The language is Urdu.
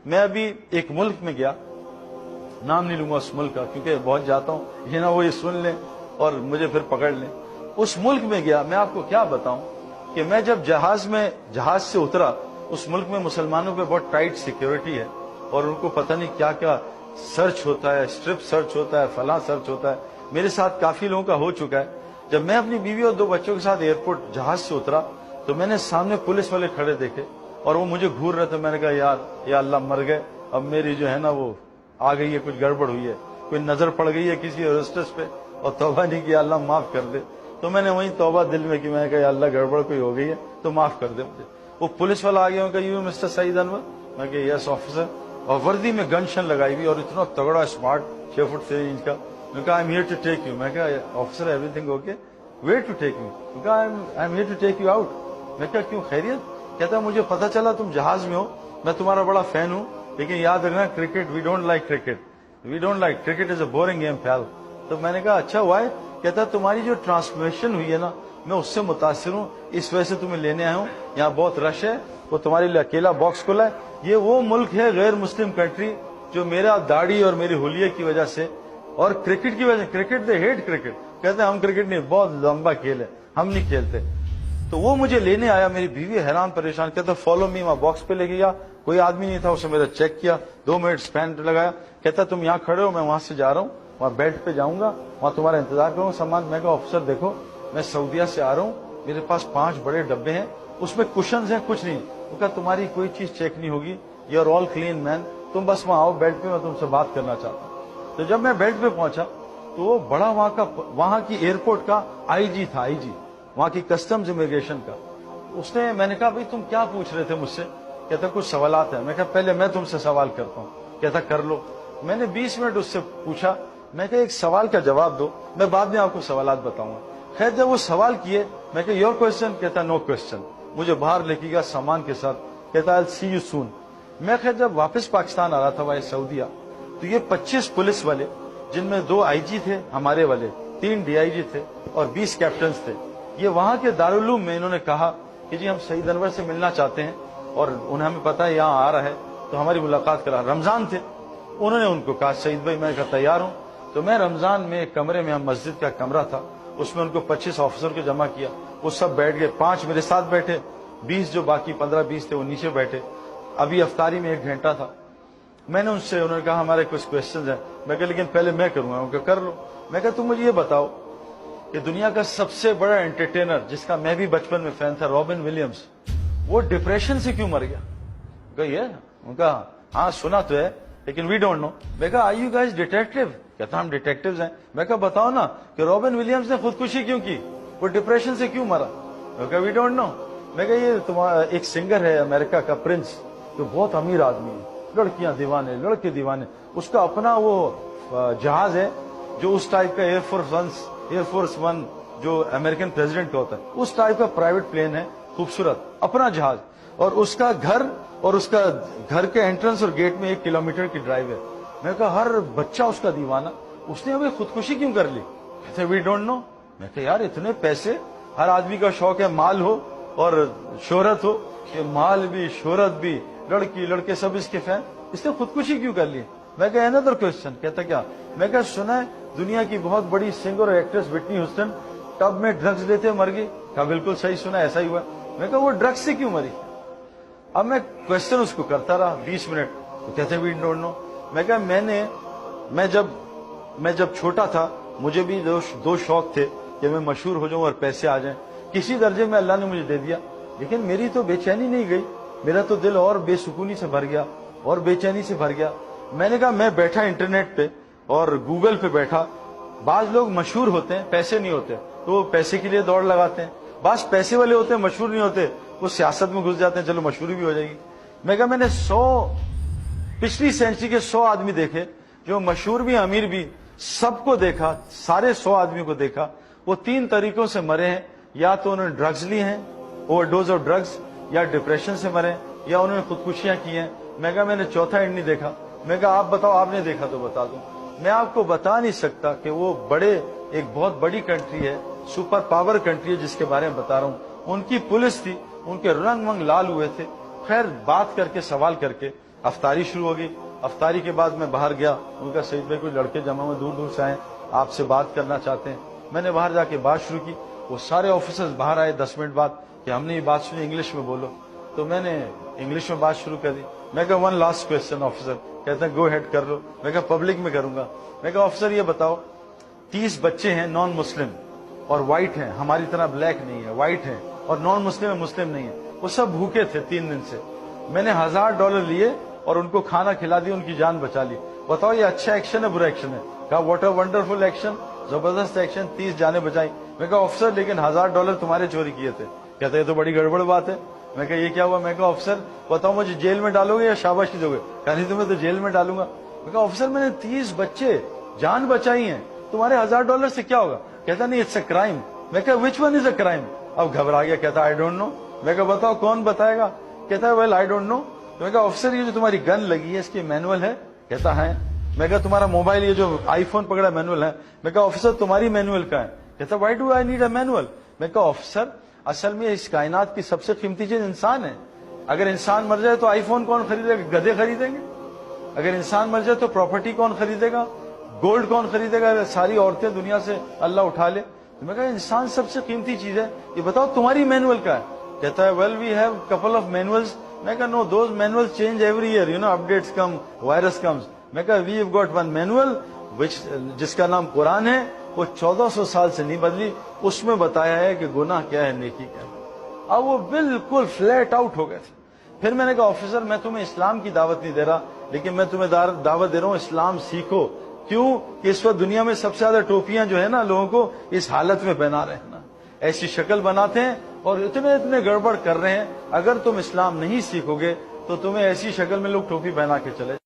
میں ابھی ایک ملک میں گیا, نام نہیں لوں گا اس ملک کا کیونکہ بہت جاتا ہوں, یہ نہ وہ یہ سن لیں اور مجھے پھر پکڑ لیں. اس ملک میں گیا, میں آپ کو کیا بتاؤں کہ میں جب جہاز سے اترا, اس ملک میں مسلمانوں پہ بہت ٹائٹ سیکیورٹی ہے اور ان کو پتہ نہیں کیا کیا سرچ ہوتا ہے, اسٹرپ سرچ ہوتا ہے, فلاں سرچ ہوتا ہے. میرے ساتھ کافی لوگوں کا ہو چکا ہے. جب میں اپنی بیوی اور 2 بچوں کے ساتھ ایئرپورٹ جہاز سے اترا تو میں نے سامنے پولیس والے کھڑے دیکھے اور وہ مجھے گھور رہے تھے. میں نے کہا یار یا اللہ مر گئے, اب میری جو ہے نا وہ آ گئی ہے, کچھ گڑبڑ ہوئی ہے, کوئی نظر پڑ گئی ہے کسی ہوسٹس پہ اور توبہ نہیں کیا, اللہ معاف کر دے. تو میں نے وہیں توبہ دل میں کی, میں نے کہا یا اللہ گڑبڑ کوئی ہو گئی ہے تو معاف کر دے مجھے. وہ پولیس والا آ گیا, کہ یو مسٹر سعید انور, میں کہ یس آفیسر, اور وردی میں گن شن لگائی ہوئی اور اتنا تگڑا اسمارٹ 6 فٹ 6 انچ کا. میں کہا I am here to take you. میں کہا officer every thing okay, where to take می. میں کہا I am here to take you out. میں کہا کیوں, خیریت؟ کہتا مجھے پتا چلا تم جہاز میں ہو, میں تمہارا بڑا فین ہوں, لیکن یاد رکھنا cricket we don't like cricket, we don't like cricket is a boring game pal. تو میں نے کہا اچھا وائے؟ کہتا تمہاری جو ٹرانسفارمیشن ہوئی ہے نا میں اس سے متاثر ہوں, اس وجہ سے تمہیں لینے آیا ہوں, یہاں بہت رش ہے, وہ تمہارے لیے اکیلا باکس کھلا ہے. یہ وہ ملک ہے غیر مسلم کنٹری جو میرا داڑھی اور میری ہولیے کی وجہ سے اور کرکٹ کی وجہ سے, کرکٹ دے ہیٹ کرکٹ, کہتے ہیں ہم کرکٹ نہیں, بہت لمبا کھیل ہے, ہم نہیں کھیلتے. تو وہ مجھے لینے آیا, میری بیوی حیران پریشان, کہتا فالو می. وہاں باکس پہ لے کے گیا, کوئی آدمی نہیں تھا, اسے میرا چیک کیا, 2 منٹ اسپین لگایا, کہتا تم یہاں کھڑے ہو, میں وہاں سے جا رہا ہوں, وہاں بیڈ پہ جاؤں گا, وہاں تمہارا انتظار کروں سامان. میں کہا آفیسر دیکھو میں سعودیہ سے آ رہا ہوں, میرے پاس 5 بڑے ڈبے ہیں, اس میں کشنز ہیں, کچھ نہیں. وہ کہا تمہاری کوئی چیز چیک نہیں ہوگی, یو آر آل کلین مین, تم بس وہاں آؤ بیڈ پہ, میں تم سے بات کرنا چاہتا ہوں. تو جب میں بیڈ پہ پہنچا تو وہ بڑا وہاں کی ایئرپورٹ کا آئی جی تھا, آئی جی وہاں کی کسٹمز امیگریشن کا. اس نے, میں نے کہا بھائی تم کیا پوچھ رہے تھے مجھ سے؟ کہتا کچھ سوالات ہیں. میں کہا پہلے میں تم سے سوال کرتا ہوں. کہتا کر لو. میں نے 20 منٹ اس سے پوچھا, میں کہا ایک سوال کا جواب دو, میں بعد میں آپ کو سوالات بتاؤں گا. خیر جب وہ سوال کیے, میں کہا یور کوشچن, کہتا نو کوشچن. مجھے باہر لے کے گیا سامان کے ساتھ, کہتا آئی سی یو سون. میں خیر جب واپس پاکستان آ رہا تھا وہاں سعودیہ, تو یہ 25 پولیس والے, جن میں 2 آئی جی تھے ہمارے والے, 3 ڈی آئی جی تھے اور 20 کیپٹنز تھے, یہ وہاں کے دارالعلوم میں انہوں نے کہا کہ جی ہم سعید انور سے ملنا چاہتے ہیں اور انہیں ہمیں پتا ہے یہاں آ رہا ہے تو ہماری ملاقات کرا. رمضان تھے, انہوں نے ان کو کہا سعید بھائی, میں کہا تیار ہوں. تو میں رمضان میں ایک کمرے میں, ہم مسجد کا کمرہ تھا, اس میں ان کو 25 آفیسر کو جمع کیا, وہ سب بیٹھ گئے, 5 میرے ساتھ بیٹھے, 20 جو باقی 15-20 تھے وہ نیچے بیٹھے. ابھی افطاری میں 1 گھنٹہ تھا. میں نے ان سے, انہوں نے کہا ہمارے کچھ کوشچنز ہیں. میں کہا لیکن پہلے میں کروں گا. ان کو کر لو. میں کہا تم مجھے یہ بتاؤ کہ دنیا کا سب سے بڑا انٹرٹینر جس کا میں بھی بچپن میں فین تھا, رابن ولیمز, وہ ڈپریشن سے کیوں مر گیا؟ ان کا ہاں سنا تو ہے لیکن وی ڈونٹ نو. میں کہا آر یو گائز ڈیٹیکٹیو؟ کہتا ہم ڈیٹیکٹیوز ہیں. میں کہا بتاؤ نا کہ رابن ولیمز نے خودکشی کیوں کی, وہ ڈپریشن سے کیوں مرا؟ میں کہا وی ڈونٹ نو. میں کہا یہ تمہارا ایک سنگر ہے امریکہ کا, پرنس, جو بہت امیر آدمی ہے, لڑکیاں دیوانے, لڑکے دیوانے, اس کا اپنا وہ جہاز ہے جو اس ٹائپ کا ایئر فورس ون جو امریکن پریزیڈنٹ کا ہوتا ہے, اس ٹائپ کا پرائیویٹ پلین ہے, خوبصورت اپنا جہاز, اور اس کا گھر اور اس کا گھر کے انٹرنس اور گیٹ میں 1 کلومیٹر کی ڈرائیو ہے. میں کہا ہر بچہ اس کا دیوانہ, اس نے ابھی خودکشی کیوں کر لی؟ کہتے وی ڈونٹ نو. میں کہا یار اتنے پیسے, ہر آدمی کا شوق ہے مال ہو اور شہرت ہو, کہ مال بھی شہرت بھی, لڑکی لڑکے سب اس کے فین, اس نے خودکشی کیوں کر لی؟ میں کہا another question. کہتا کیا؟ میں کہا سنا ہے دنیا کی بہت بڑی سنگر اور ایکٹریس وٹنی ہیوسٹن ٹب میں ڈرگز لیتے مر گئی. کہا بالکل صحیح سنا, ایسا ہی ہوا. میں کہا وہ ڈرگز سے کیوں مری؟ اب میں کوشچن اس کو کرتا رہا 20 منٹ. تو کہتے وی ڈونٹ نو. میں کہا میں جب چھوٹا تھا مجھے بھی 2 شوق تھے کہ میں مشہور ہو جاؤں اور پیسے آ جائیں. کسی درجے میں اللہ نے مجھے دے دیا, لیکن میری تو بے چینی نہیں گئی, میرا تو دل اور بے سکونی سے بھر گیا اور بے چینی سے بھر گیا. میں نے کہا میں بیٹھا انٹرنیٹ پہ اور گوگل پہ بیٹھا, بعض لوگ مشہور ہوتے ہیں, پیسے نہیں ہوتے, تو وہ پیسے کے لیے دوڑ لگاتے ہیں. بعض پیسے والے ہوتے ہیں, مشہور نہیں ہوتے, وہ سیاست میں گھس جاتے ہیں, چلو مشہوری بھی ہو جائے گی. میں کہا میں نے پچھلی سینچری کے 100 آدمی دیکھے, جو مشہور بھی امیر بھی, سب کو دیکھا, سارے 100 آدمیوں کو دیکھا, وہ 3 طریقوں سے مرے ہیں. یا تو انہوں نے ڈرگز لی ہیں, اوور ڈوز آف ڈرگز, یا ڈپریشن سے مرے, یا انہوں نے خودکشیاں کی ہیں. میں کہا میں نے چوتھا اینڈ نہیں دیکھا. میں کہا آپ بتاؤ, آپ نے دیکھا تو بتا دوں. میں آپ کو بتا نہیں سکتا کہ وہ ایک بہت بڑی کنٹری ہے, سپر پاور کنٹری ہے جس کے بارے میں بتا رہا ہوں. ان کی پولیس تھی, ان کے رنگ منگ لال ہوئے تھے. خیر بات کر کے, سوال کر کے افطاری شروع ہو گئی. افطاری کے بعد میں باہر گیا. ان کا سعید بھائی کوئی لڑکے جمع ہوئے دور دور سے آئے, آپ سے بات کرنا چاہتے ہیں. میں نے باہر جا کے بات شروع کی. وہ سارے آفیسرز باہر آئے 10 منٹ بعد کہ ہم نے یہ بات سنی, انگلش میں بولو. تو میں نے انگلش میں بات شروع کر دی. میں کہا ون لاسٹ کویشچن آفیسر. کہتے ہیں گو ہیڈ کر لو. میں کہا پبلک میں کروں گا. میں کہا آفیسر یہ بتاؤ 30 بچے ہیں نان مسلم اور وائٹ ہیں, ہماری طرح بلیک نہیں ہے, وائٹ ہیں اور نان مسلم ہے, مسلم نہیں ہے. وہ سب بھوکے تھے 3 دن سے. میں نے $1000 لیے اور ان کو کھانا کھلا دیا, ان کی جان بچا لی. بتاؤ یہ اچھا ایکشن ہے برا ایکشن ہے؟ کہا واٹ اے ونڈرفل ایکشن, زبردست ایکشن, 30 جانیں بچائی. میں کہا آفیسر لیکن $1000 تمہارے چوری کیے تھے. کہتے یہ تو بڑی گڑبڑ بات ہے. میں کہا یہ کیا ہوا؟ میں کہا آفیسر بتاؤ مجھے جیل میں ڈالو گے یا شاباشی دو گے؟ کہا نہیں تمہیں تو جیل میں ڈالوں گا. میں کہا آفیسر میں نے 30 بچے جان بچائی ہیں, تمہارے $1000 سے کیا ہوگا؟ کہتا نہیں اٹس اے کرائم. میں کہا which one is a crime? اب گھبرا گیا. کہتا آئی ڈونٹ نو. میں کہا بتاؤ کون بتائے گا؟ کہتا ہے ویل آئی ڈونٹ نو. میں کہا آفیسر یہ جو تمہاری گن لگی ہے اس کی مینول ہے؟ کہتا ہے. میں کہا تمہارا موبائل یہ جو آئی فون پکڑا مینول ہے؟ میں کہا آفیسر تمہاری مینول کا ہے. کہتا why do I need a manual? میں کہا آفیسر اصل میں اس کائنات کی سب سے قیمتی چیز انسان ہے. اگر انسان مر جائے تو آئی فون کون خریدے گا؟ گدھے خریدیں گے. اگر انسان مر جائے تو پراپرٹی کون خریدے گا؟ گولڈ کون خریدے گا؟ اگر ساری عورتیں دنیا سے اللہ اٹھا لے. میں کہا انسان سب سے قیمتی چیز ہے, یہ بتاؤ تمہاری مینول کا ہے؟ کہتا ہے well we have couple of manuals. میں کہا no those manuals change every year, you know updates come, virus comes. میں کہا we have got one manual جس کا نام قرآن ہے, وہ 1400 سال سے نہیں بدلی. اس میں بتایا ہے کہ گناہ کیا ہے نیکی کیا ہے. اب وہ بالکل فلیٹ آؤٹ ہو گئے تھے. پھر میں نے کہا آفیسر میں تمہیں اسلام کی دعوت نہیں دے رہا, لیکن میں تمہیں دعوت دے رہا ہوں اسلام سیکھو. کیوں کہ اس وقت دنیا میں سب سے زیادہ ٹوپیاں جو ہے نا لوگوں کو اس حالت میں پہنا رہے ہیں نا, ایسی شکل بناتے ہیں اور اتنے گڑبڑ کر رہے ہیں. اگر تم اسلام نہیں سیکھو گے تو تمہیں ایسی شکل میں لوگ ٹوپی پہنا کے چلے